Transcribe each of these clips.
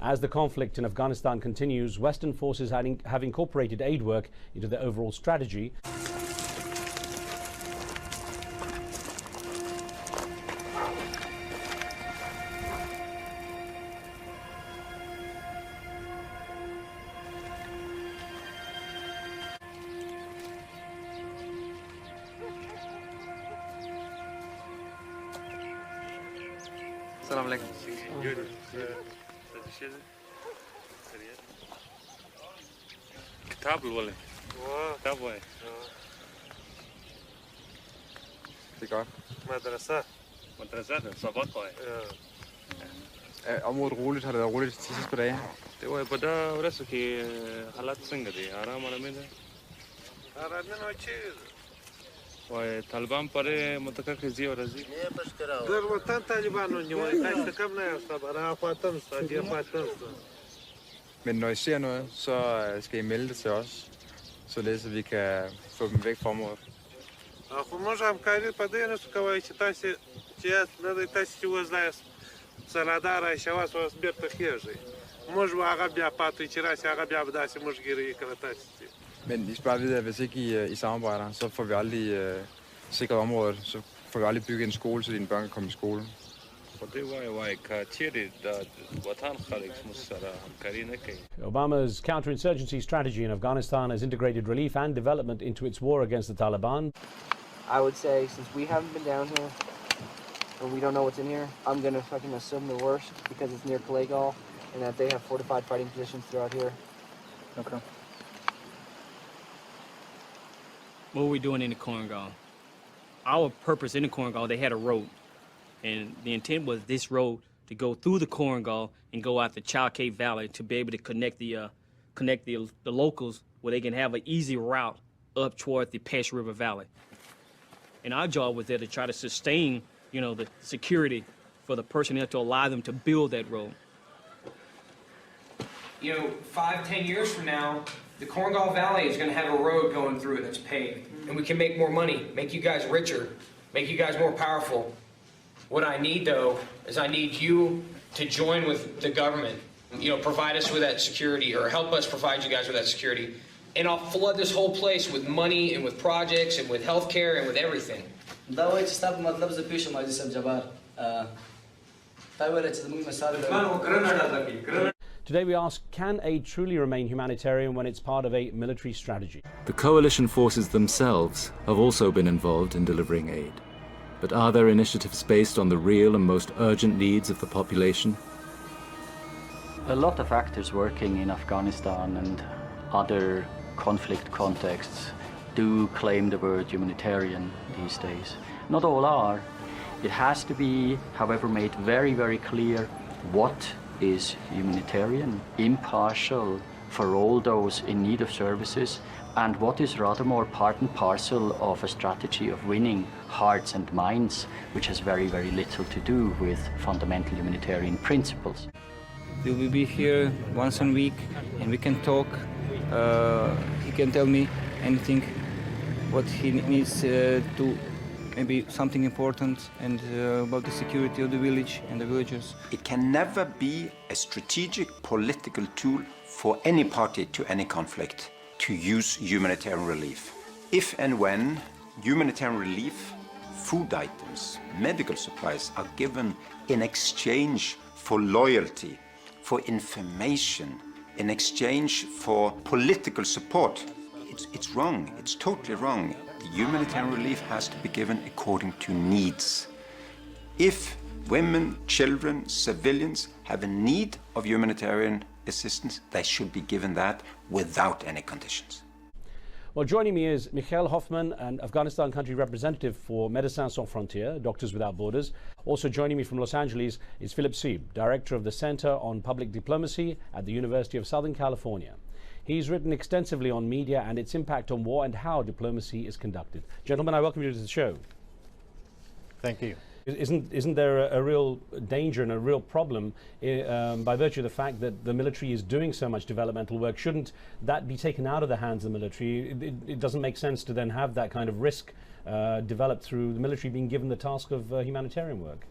As the conflict in Afghanistan continues, Western forces have incorporated aid work into their overall strategy. Salam alaikum. किताब बोले किताब है Det er godt. madrasa sabak है Er området roligt? Har det været roligt de sidste par dage? det var बड़ा ورثة कि हालात څنګه دي आराम आराम ده طالبان پر متکفزی او رزي در وطن طالبانو نیولای تاسو کم نه یاست برای خاطر سادی خاطر Men når I ser noget, så skal I melde det til os, således at vi kan få dem væk fra området. خو موږ همکاري په دې نه کوي چې تاسو چې نه د تاسو چې وځلای سلادار شواس اوس بیرته خېږي موږ هغه بیا پاتې چې راشي هغه بیا به داسې موږ ګیري کړه تاسو. Men I skal bare vide, at hvis ikke I samarbejder, så får vi aldrig sikret området. Så får vi aldrig bygget en skole, så dine børn kan komme i skole. Obama's counterinsurgency strategy in Afghanistan has integrated relief and development into its war against the Taliban. I would say, since we haven't been down here and we don't know what's in here, I'm going to fucking assume the worst because it's near Kalegal and that they have fortified fighting positions throughout here. Okay. What were we doing in the Korengal? Our purpose in the Korengal, they had a road. And the intent was this road to go through the Korengal and go out the Child Cave Valley to be able to connect the locals where they can have an easy route up toward the Pesh River Valley. And our job was there to try to sustain, the security for the personnel to allow them to build that road. 5-10 years from now, the Korengal Valley is going to have a road going through it that's paved. And we can make more money, make you guys richer, make you guys more powerful. What I need, though, is I need you to join with the government. Provide us with that security or help us provide you guys with that security. And I'll flood this whole place with money and with projects and with healthcare and with everything. Today we ask, can aid truly remain humanitarian when it's part of a military strategy? The coalition forces themselves have also been involved in delivering aid. But are their initiatives based on the real and most urgent needs of the population? A lot of actors working in Afghanistan and other conflict contexts do claim the word humanitarian these days. Not all are. It has to be, however, made very, very clear what is humanitarian, impartial for all those in need of services, and what is rather more part and parcel of a strategy of winning hearts and minds, which has very, very little to do with fundamental humanitarian principles. We will be here once a week and we can talk. He can tell me anything, what he needs to, maybe something important, and about the security of the village and the villagers. It can never be a strategic political tool for any party to any conflict to use humanitarian relief. If and when humanitarian relief, food items, medical supplies are given in exchange for loyalty, for information, in exchange for political support, it's wrong. It's totally wrong. The humanitarian relief has to be given according to needs. If women, children, civilians have a need of humanitarian assistance, they should be given that without any conditions. Well, joining me is Michael Hoffman, an Afghanistan country representative for Médecins Sans Frontières, Doctors Without Borders. Also joining me from Los Angeles is Philip Sieb, Director of the Center on Public Diplomacy at the University of Southern California. He's written extensively on media and its impact on war and how diplomacy is conducted. Gentlemen, I welcome you to the show. Thank you. Isn't there a real danger and a real problem by virtue of the fact that the military is doing so much developmental work? Shouldn't that be taken out of the hands of the military? It doesn't make sense to then have that kind of risk developed through the military being given the task of humanitarian work.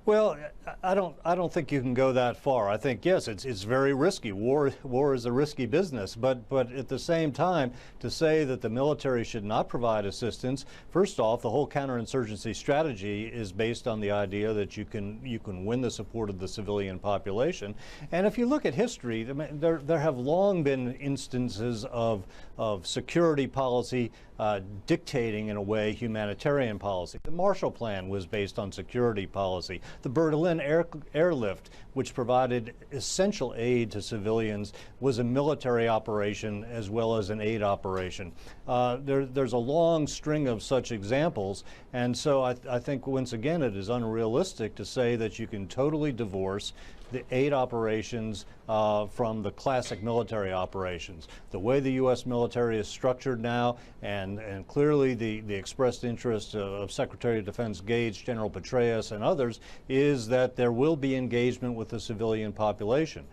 Well, I don't think you can go that far. I think, yes, it's very risky. War is a risky business, but at the same time, to say that the military should not provide assistance, first off, the whole counterinsurgency strategy is based on the idea that you can win the support of the civilian population. And if you look at history, I mean, there have long been instances of security policy dictating, in a way, humanitarian policy. The Marshall Plan was based on security policy. The Berlin airlift, which provided essential aid to civilians, was a military operation as well as an aid operation. There's a long string of such examples, and so I think, once again, it is unrealistic to say that you can totally divorce the aid operations from the classic military operations. The way the U.S. military is structured now, and clearly the expressed interest of Secretary of Defense Gates, General Petraeus, and others, is that there will be engagement with the civilian population.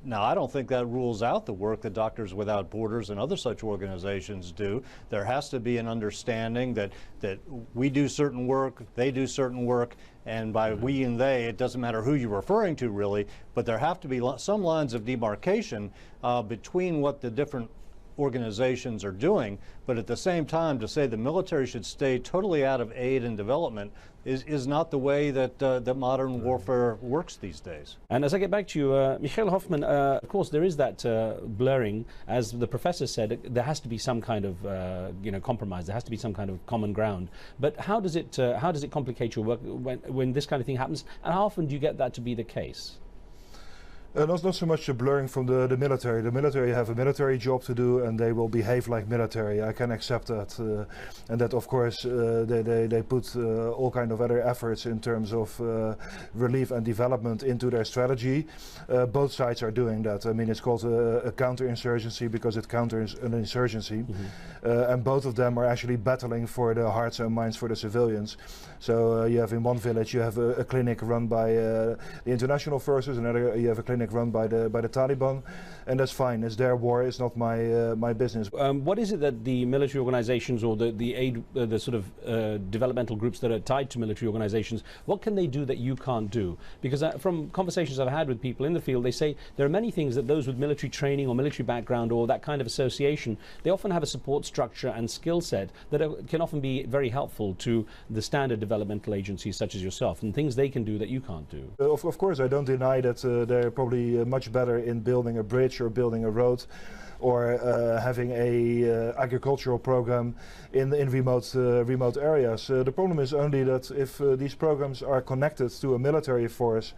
Now, I don't think that rules out the work that Doctors Without Borders and other such organizations do. There has to be an understanding that we do certain work, they do certain work, and by we and they, it doesn't matter who you're referring to, really, but there have to be some lines of demarcation between what the different organizations are doing. But at the same time, to say the military should stay totally out of aid and development is not the way that that modern warfare works these days. And as I get back to you, Michael Hoffman, of course there is that blurring. As the professor said, there has to be some kind of compromise. There has to be some kind of common ground. But how does it complicate your work when this kind of thing happens? And how often do you get that to be the case? Not so much the blurring from the military. The military have a military job to do, and they will behave like military. I can accept that, and that, of course, they put all kind of other efforts in terms of relief and development into their strategy. Both sides are doing that. I mean, it's called a counterinsurgency because it counters an insurgency, and both of them are actually battling for the hearts and minds for the civilians. So you have in one village you have a clinic run by the international forces, another you have a clinic run by the Taliban, and that's fine. It's their war. It's not my business. What is it that the military organizations or the aid, the sort of developmental groups that are tied to military organizations, what can they do that you can't do? Because from conversations I've had with people in the field, they say there are many things that those with military training or military background or that kind of association, they often have a support structure and skill set that can often be very helpful to the standard developmental agencies such as yourself, and things they can do that you can't do. Of course, I don't deny that they're probably much better in building a bridge or building a road, or having a agricultural program in remote areas. The problem is only that if these programs are connected to a military force,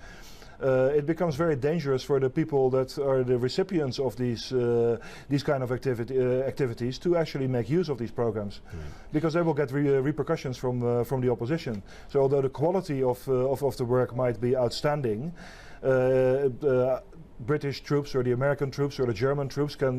it becomes very dangerous for the people that are the recipients of these kind of activities to actually make use of these programs, because they will get repercussions from the opposition. So although the quality of the work might be outstanding, British troops or the American troops or the German troops can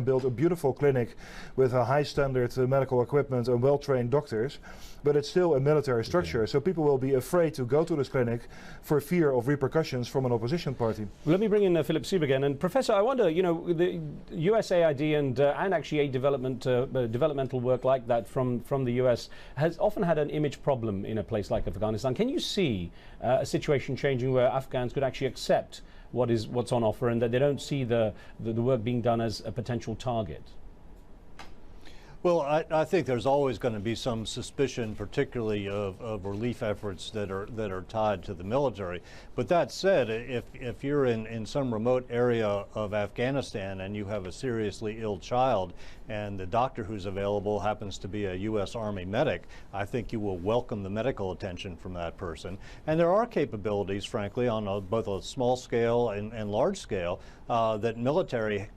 build a beautiful clinic with a high standard medical equipment and well-trained doctors, but it's still a military structure. So people will be afraid to go to this clinic for fear of repercussions from an opposition party. Let me bring in Philip Sieb again. And Professor, I wonder, the USAID and actually aid developmental work like that from the US has often had an image problem in a place like Afghanistan. Can you see a situation changing where Afghans could actually accept what's on offer and that they don't see the work being done as a potential target? Well, I think there's always going to be some suspicion, particularly of relief efforts that are tied to the military. But that said, if you're in some remote area of Afghanistan and you have a seriously ill child and the doctor who's available happens to be a U.S. Army medic, I think you will welcome the medical attention from that person. And there are capabilities, frankly, on both a small scale and large scale that military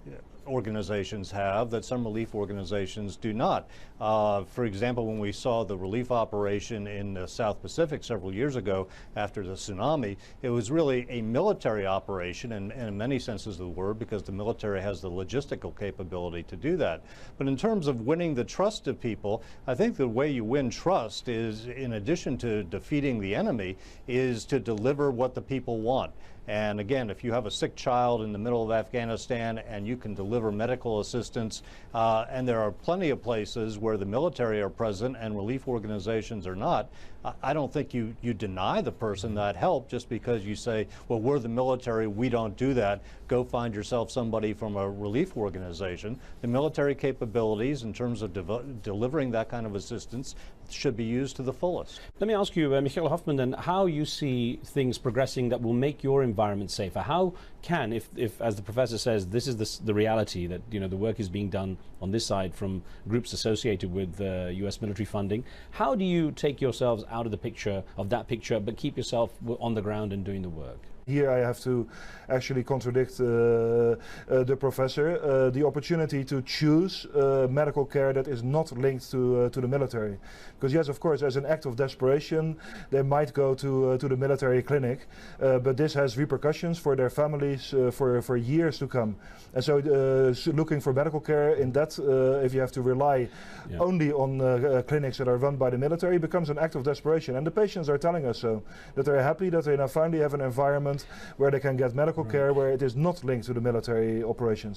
organizations have that some relief organizations do not. For example, when we saw the relief operation in the South Pacific several years ago after the tsunami, it was really a military operation in many senses of the word, because the military has the logistical capability to do that. But in terms of winning the trust of people, I think the way you win trust is, in addition to defeating the enemy, is to deliver what the people want. And again, if you have a sick child in the middle of Afghanistan and you can deliver medical assistance, and there are plenty of places where the military are present and relief organizations are not, I don't think you deny the person that help just because you say, well, we're the military, we don't do that. Go find yourself somebody from a relief organization. The military capabilities in terms of delivering that kind of assistance should be used to the fullest. Let me ask you, Michael Hoffman, then, how you see things progressing that will make your environment safer. How can, if as the professor says, this is the reality, that the work is being done on this side from groups associated with U.S. military funding, how do you take yourselves out of the picture, but keep yourself on the ground and doing the work? Here I have to actually contradict the professor. The opportunity to choose medical care that is not linked to the military. Because yes, of course, as an act of desperation, they might go to the military clinic, but this has repercussions for their families for years to come. And so looking for medical care in that, if you have to rely only on clinics that are run by the military, becomes an act of desperation. And the patients are telling us so, that they're happy that they now finally have an environment where they can get medical care where it is not linked to the military operations.